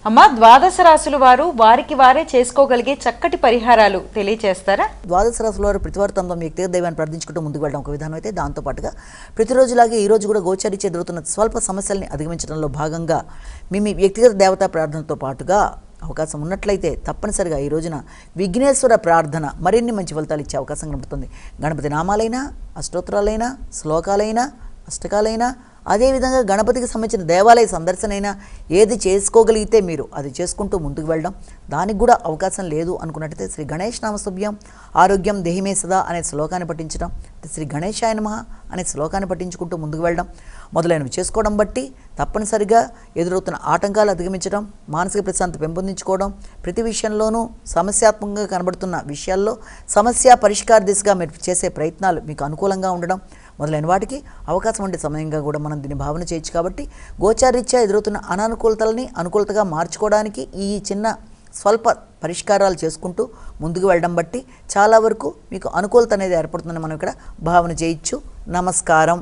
అమ్మా, ద్వాదశ రాశుల వారు వారికి వారే చేసుకోగలిగే చక్కటి పరిహారాలు తెలియచేస్తారా? ద్వాదశ రాశుల వారు ప్రతివారు తమ వ్యక్తిగత దైవాన్ని ప్రార్థించుకుంటూ ముందుకు వెళ్ళడం ఒక విధానం అయితే, దాంతోపాటుగా ప్రతిరోజులాగే ఈ రోజు కూడా గోచరించి ఎదురుతున్న స్వల్ప సమస్యల్ని అధిగమించడంలో భాగంగా మీ వ్యక్తిగత దేవతా ప్రార్థనతో పాటుగా అవకాశం ఉన్నట్లయితే తప్పనిసరిగా ఈ రోజున విఘ్నేశ్వర ప్రార్థన మరిన్ని మంచి ఫలితాలు ఇచ్చే అవకాశం కనబడుతుంది. గణపతి నామాలైనా, అష్టోత్తరాలైనా, శ్లోకాలైనా, అష్టకాలైనా, అదేవిధంగా గణపతికి సంబంధించిన దేవాలయ సందర్శనైనా ఏది చేసుకోగలిగితే మీరు అది చేసుకుంటూ ముందుకు వెళ్ళడం. దానికి కూడా అవకాశం లేదు అనుకున్నట్టయితే శ్రీ గణేష్ నామస్తుభ్యం ఆరోగ్యం దేహిమే సదా అనే శ్లోకాన్ని పఠించడం, శ్రీ గణేశాయ నమః అనే శ్లోకాన్ని పఠించుకుంటూ ముందుకు వెళ్ళడం మొదలైనవి చేసుకోవడం బట్టి తప్పనిసరిగా ఎదురవుతున్న ఆటంకాలు అధిగమించడం, మానసిక ప్రశాంతత పెంపొందించుకోవడం, ప్రతి విషయంలోనూ సమస్యాత్మకంగా కనబడుతున్న విషయాల్లో సమస్య పరిష్కార దిశగా మీరు చేసే ప్రయత్నాలు మీకు అనుకూలంగా ఉండడం మొదలైన వాటికి అవకాశం ఉండే సమయంగా కూడా మనం దీన్ని భావన చేయొచ్చు. కాబట్టి గోచారీత్యా ఎదురవుతున్న అనానుకూలతల్ని అనుకూలతగా మార్చుకోవడానికి ఈ చిన్న స్వల్ప పరిష్కారాలు చేసుకుంటూ ముందుకు వెళ్ళడం బట్టి చాలా వరకు మీకు అనుకూలత అనేది ఏర్పడుతుందని మనం ఇక్కడ భావన చేయొచ్చు. నమస్కారం.